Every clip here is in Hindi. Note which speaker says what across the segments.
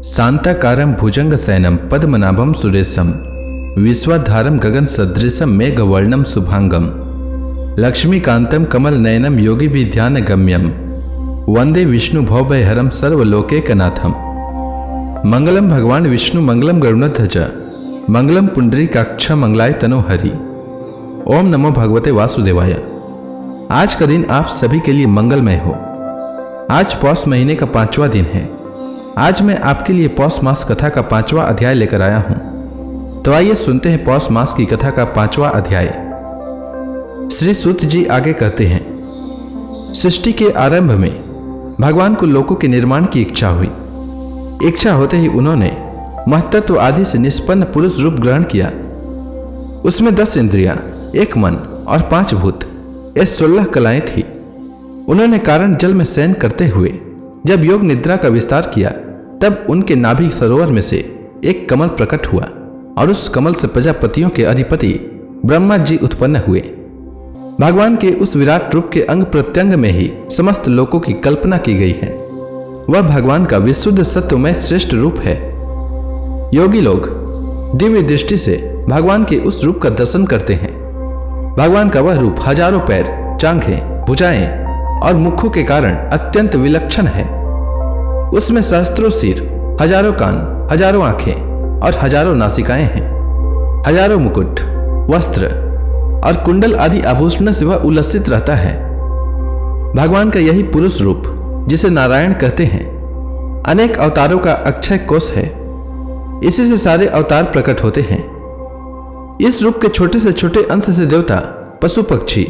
Speaker 1: शांताकारं भुजंगशयनं पद्मनाभं सुरेशं विश्वाधारं गगनसदृशं मेघवर्णं शुभांगं लक्ष्मीकान्तं कमलनयनं योगिभिध्यानगम्यं वंदे विष्णु भवभयहरं सर्वलोकैकनाथं। मंगलम भगवान विष्णु मंगलम गरुड़ध्वज मंगलम पुंडरीकाक्ष मंगलाय तनोहरि। ओम नमो भगवते वासुदेवाय। आज का दिन आप सभी के लिए मंगलमय हो। आज पौष महीने का 5वां दिन है। आज मैं आपके लिए पौष मास कथा का 5वां अध्याय लेकर आया हूं। तो आइए सुनते हैं पौष मास की कथा का 5वां अध्याय। श्री सूत जी आगे कहते हैं, सृष्टि के आरंभ में भगवान को लोकों के निर्माण की इच्छा हुई। इच्छा होते ही उन्होंने महत्त्व आदि से निष्पन्न पुरुष रूप ग्रहण किया। उसमें 10 इंद्रियां, 1 मन और 5 भूत, ये 16 कलाएं थी। उन्होंने कारण जल में शयन करते हुए जब योग निद्रा का विस्तार किया, तब उनके नाभि सरोवर में से एक कमल प्रकट हुआ और उस कमल से प्रजापतियों के अधिपति ब्रह्मा जी उत्पन्न हुए। भगवान के उस विराट रूप के अंग प्रत्यंग में ही समस्त लोकों की कल्पना की गई है। वह भगवान का विशुद्ध सत्वमय श्रेष्ठ रूप है। योगी लोग दिव्य दृष्टि से भगवान के उस रूप का दर्शन करते हैं। भगवान का वह रूप हजारों पैर, जांघें, भुजाएं और मुखों के कारण अत्यंत विलक्षण है। उसमें सहस्त्रों सिर, हजारों कान, हजारों आंखें और हजारों नासिकाएं हैं। हजारों मुकुट, वस्त्र और कुंडल आदि आभूषणों से वह उल्लसित रहता है। भगवान का यही पुरुष रूप, जिसे नारायण कहते हैं, अनेक अवतारों का अक्षय कोश है। इसी से सारे अवतार प्रकट होते हैं। इस रूप के छोटे से छोटे अंश से देवता, पशु पक्षी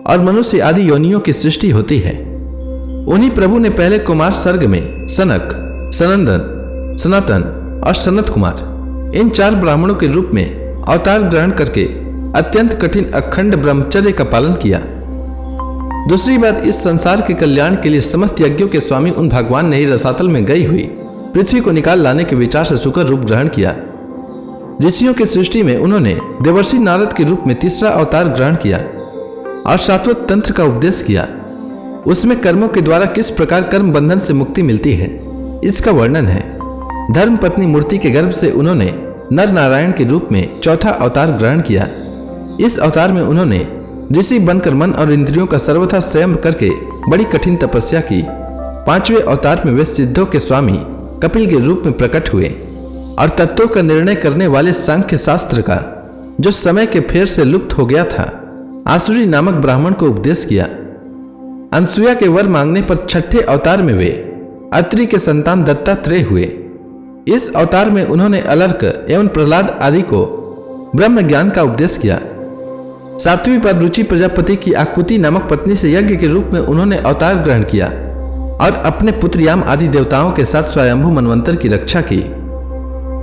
Speaker 1: और मनुष्य आदि योनियों की सृष्टि होती है। उन्हीं प्रभु ने पहले कुमार सर्ग में सनक, सनंदन, सनातन और सनत कुमार, इन 4 ब्राह्मणों के रूप में अवतार ग्रहण करके अत्यंत कठिन अखंड ब्रह्मचर्य का पालन किया। दूसरी बार इस संसार के कल्याण के लिए समस्त यज्ञों के स्वामी उन भगवान ने ही रसातल में गई हुई पृथ्वी को निकाल लाने के विचार से शुकर रूप ग्रहण किया। ऋषियों की सृष्टि में उन्होंने देवर्षि नारद के रूप में तीसरा अवतार ग्रहण किया और शाश्वत तंत्र का उपदेश किया। उसमें कर्मों के द्वारा किस प्रकार कर्म बंधन से मुक्ति मिलती है, इसका वर्णन है। धर्म पत्नी मूर्ति के गर्भ से उन्होंने नर नारायण के रूप में चौथा अवतार ग्रहण किया। इस अवतार में उन्होंने ऋषि बनकर मन और इंद्रियों का सर्वथा संयम करके बड़ी कठिन तपस्या की। 5वें अवतार में वे सिद्धों के स्वामी कपिल के रूप में प्रकट हुए और तत्वों का निर्णय करने वाले सांख्य शास्त्र का, जो समय के फेर से लुप्त हो गया था, आसुरी नामक ब्राह्मण को उपदेश किया। अनसुया के वर मांगने पर 6ठे अवतार में वे अत्रि के संतान दत्तात्रेय हुए। इस अवतार में उन्होंने अलर्क एवं प्रहलाद आदि को ब्रह्म ज्ञान का उपदेश किया। 7वीं पर रुचि प्रजापति की आकुति नामक पत्नी से यज्ञ के रूप में उन्होंने अवतार ग्रहण किया और अपने पुत्र याम आदि देवताओं के साथ स्वयंभू मनवंतर की रक्षा की।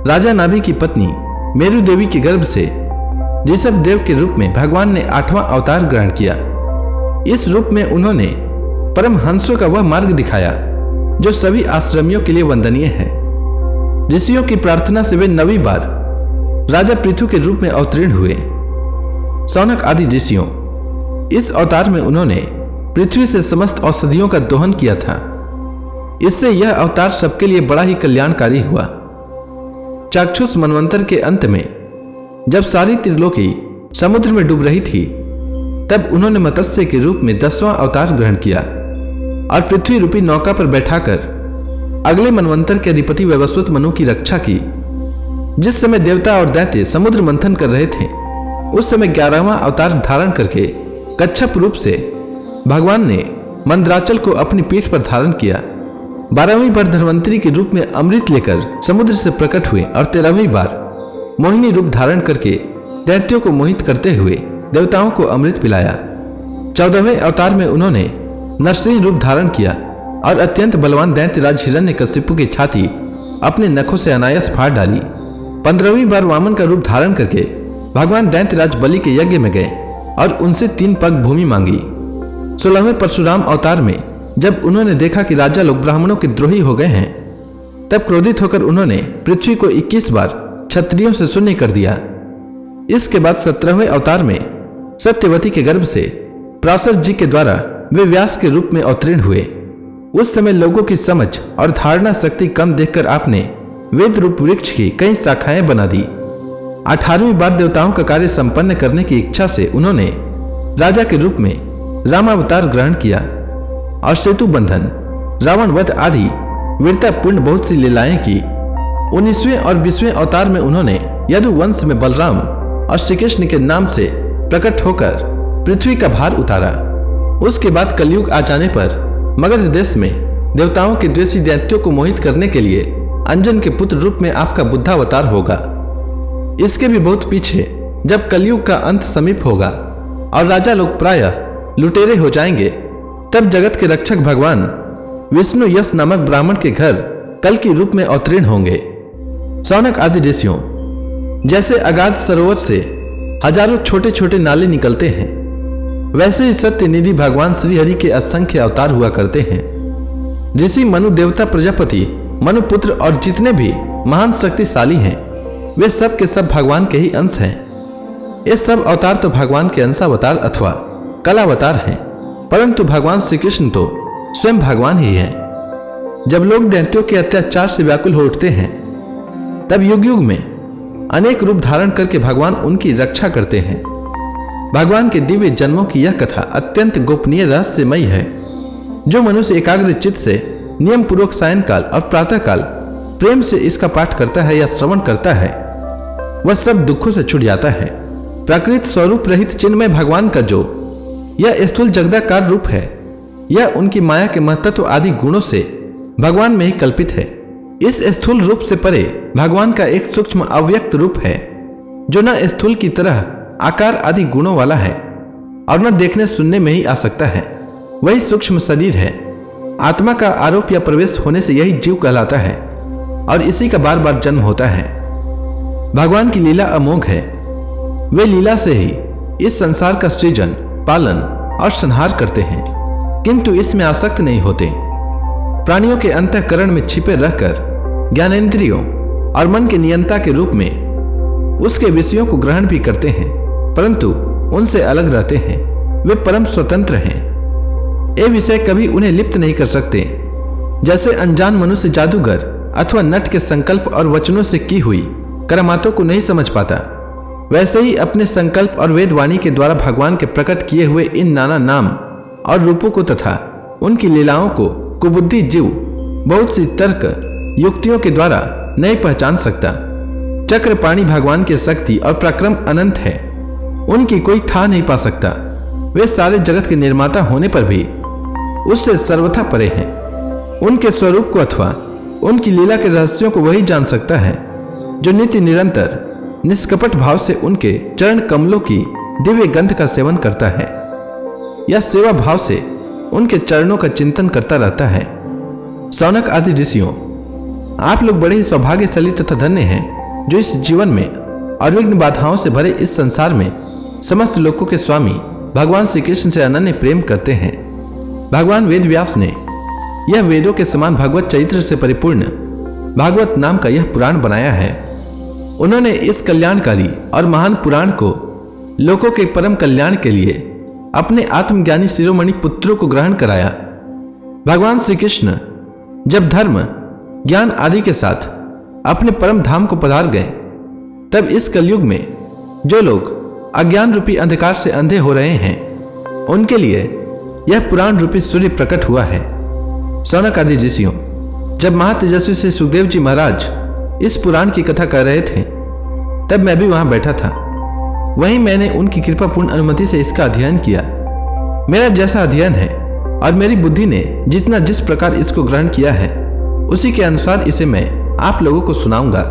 Speaker 1: राजा नाभि की पत्नी मेरु देवी के गर्भ से ऋषभ देव के रूप में भगवान ने 8वां अवतार ग्रहण किया। इस रूप में उन्होंने परमहंसों का वह मार्ग दिखाया जो सभी आश्रमियों के लिए वंदनीय है। ऋषियों की प्रार्थना से वे 9वीं बार राजा पृथु के रूप में अवतीर्ण हुए। सौनक आदि ऋषियों, इस अवतार में उन्होंने पृथ्वी से समस्त औषधियों का दोहन किया था। इससे यह अवतार सबके लिए बड़ा ही कल्याणकारी हुआ। चाक्षुष मनवंतर के अंत में जब सारी त्रिलोकी समुद्र में डूब रही थी, तब उन्होंने मत्स्य के रूप में 10वां अवतार ग्रहण किया और पृथ्वी रूपी नौका पर बैठाकर अगले मनवंतर के अधिपति वैवस्वत मनु की रक्षा की। जिस समय देवता और दैत्य समुद्र मंथन कर रहे थे, उस समय 11वां अवतार धारण करके कच्छप रूप से भगवान ने मंदराचल को अपनी पीठ पर धारण किया। 12वीं बार धन्वंतरी के रूप में अमृत लेकर समुद्र से प्रकट हुए और 13वीं बार मोहिनी रूप धारण करके दैत्यों को मोहित करते हुए देवताओं को अमृत पिलाया। 14वें अवतार में उन्होंने नरसिंह रूप धारण किया और अत्यंत बलवान दैत्यराज हिरण्यकशिपु की छाती अपने नखों से अनायास फाड़ डाली। 15वीं बार वामन का रूप धारण करके भगवान दैत्यराज बलि के यज्ञ में गए और उनसे 3 पग भूमि मांगी। 16वें परशुराम अवतार में जब उन्होंने देखा कि राजा लोग ब्राह्मणों के द्रोही हो गए हैं, तब क्रोधित होकर उन्होंने पृथ्वी को 21 बार क्षत्रियों से शून्य कर दिया। इसके बाद 17वें अवतार में सत्यवती के गर्भ से पराशर जी के द्वारा वे व्यास के रूप में अवतीर्ण हुए। उस समय लोगों की समझ और धारणा शक्ति कम देखकर आपने वेद रूप वृक्ष की कई शाखाएं बना दी। 18वीं बार देवताओं का कार्य संपन्न करने की इच्छा से उन्होंने राजा के रूप में रामावतार ग्रहण किया और सेतु बंधन, रावण वध आदि वीरतापूर्ण बहुत सी लीलाएं की। 19वें और 20वें अवतार में उन्होंने यदुवंश में बलराम और श्री कृष्ण के नाम से प्रकट होकर पृथ्वी का भार उतारा। उसके बाद कलयुग आ जाने पर मगध देश में देवताओं के द्वेषी दैत्यों को मोहित करने के लिए अंजन के पुत्र रूप में आपका बुद्धावतार होगा। इसके भी बहुत पीछे जब कलयुग का अंत समीप होगा और राजा लोग प्रायः लुटेरे हो जाएंगे, तब जगत के रक्षक भगवान विष्णु यश नामक ब्राह्मण के घर कल के रूप में अवतीर्ण होंगे। शौनक आदि ऋषियों, जैसे अगाध सरोवर से हजारों छोटे छोटे नाले निकलते हैं, वैसे ही सत्य निधि भगवान श्री हरि के असंख्य अवतार हुआ करते हैं। ऋषि मनु, देवता, प्रजापति, मनुपुत्र और जितने भी महान शक्तिशाली हैं, वे सब के सब भगवान के ही अंश हैं। ये सब अवतार तो भगवान के अंशावतार अथवा कलावतार हैं, परंतु भगवान श्री कृष्ण तो स्वयं भगवान ही हैं। जब लोग दैत्यों के अत्याचार से व्याकुल हो उठते हैं, तब युग युग में अनेक रूप धारण करके भगवान उनकी रक्षा करते हैं। भगवान के दिव्य जन्मों की यह कथा अत्यंत गोपनीय रहस्यमयी है। जो मनुष्य एकाग्र चित्त से नियम पूर्वक सायंकाल और प्रातःकाल प्रेम से इसका पाठ करता है या श्रवण करता है, वह सब दुखों से छूट जाता है। प्राकृत स्वरूप रहित चिन्मय भगवान का जो यह स्थूल जगदाकार रूप है, यह उनकी माया के महत्त्व आदि गुणों से भगवान में ही कल्पित है। इस स्थूल रूप से परे भगवान का एक सूक्ष्म अव्यक्त रूप है, जो न स्थूल की तरह आकार आदि गुणों वाला है और न देखने सुनने में ही आ सकता है। वही सूक्ष्म शरीर है। आत्मा का आरोप या प्रवेश होने से यही जीव कहलाता है और इसी का बार बार जन्म होता है। भगवान की लीला अमोघ है। वे लीला से ही इस संसार का सृजन, पालन और संहार करते हैं, किंतु इसमें आसक्त नहीं होते। प्राणियों के अंतःकरण में छिपे रहकर ज्ञानेंद्रियों और मन के नियंता के रूप में उसके विषयों को ग्रहण भी करते हैं, परंतु उनसे अलग रहते हैं। वे परम स्वतंत्र हैं। ये विषय कभी उन्हें लिप्त नहीं कर सकते। जैसे अनजान मनुष्य जादूगर अथवा नट के संकल्प और वचनों से की हुई करामातों को नहीं समझ पाता, वैसे ही अपने संकल्प और वेदवाणी के द्वारा भगवान के प्रकट किए हुए इन नाना नाम और रूपों को तथा उनकी लीलाओं को कुबुद्धि जीव बहुत सी तर्क युक्तियों के द्वारा नहीं पहचान सकता। चक्रपाणी भगवान की शक्ति और पराक्रम अनंत है, उनकी कोई था नहीं पा सकता। वे सारे जगत के निर्माता होने पर भी उससे सर्वथा परे हैं। उनके स्वरूप को अथवा उनकी लीला के रहस्यों को वही जान सकता है जो नित्य निरंतर निष्कपट भाव से उनके चरण कमलों की दिव्य गंध का सेवन करता है या सेवा भाव से उनके चरणों का चिंतन करता रहता है। शौनक आदि ऋषियों, आप लोग बड़े ही सौभाग्यशाली तथा धन्य हैं, जो इस जीवन में और विघ्न बाधाओं से भरे इस संसार में समस्त लोकों के स्वामी भगवान श्री कृष्ण से अनन्य प्रेम करते हैं। भगवान वेद व्यास ने यह वेदों के समान भगवत चरित्र से परिपूर्ण भागवत नाम का यह पुराण बनाया है। उन्होंने इस कल्याणकारी और महान पुराण को लोगों के परम कल्याण के लिए अपने आत्मज्ञानी शिरोमणि पुत्रों को ग्रहण कराया। भगवान श्री कृष्ण जब धर्म, ज्ञान आदि के साथ अपने परम धाम को पधार गए, तब इस कलयुग में जो लोग अज्ञान रूपी अंधकार से अंधे हो रहे हैं, उनके लिए यह पुराण रूपी सूर्य प्रकट हुआ है। शौनक आदि ऋषियों, जब महातेजस्वी श्री सुखदेव जी महाराज इस पुराण की कथा कर रहे थे, तब मैं भी वहां बैठा था। वहीं मैंने उनकी कृपापूर्ण अनुमति से इसका अध्ययन किया। मेरा जैसा अध्ययन है और मेरी बुद्धि ने जितना जिस प्रकार इसको ग्रहण किया है, उसी के अनुसार इसे मैं आप लोगों को सुनाऊंगा।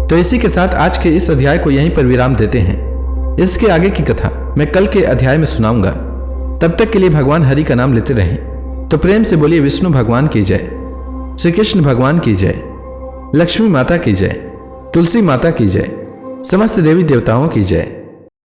Speaker 1: तो इसी के साथ आज के इस अध्याय को यहीं पर विराम देते हैं। इसके आगे की कथा मैं कल के अध्याय में सुनाऊंगा। तब तक के लिए भगवान हरि का नाम लेते रहें। तो प्रेम से बोलिए विष्णु भगवान की जय, श्री कृष्ण भगवान की जय, लक्ष्मी माता की जय, तुलसी माता की जय, समस्त देवी देवताओं की जय।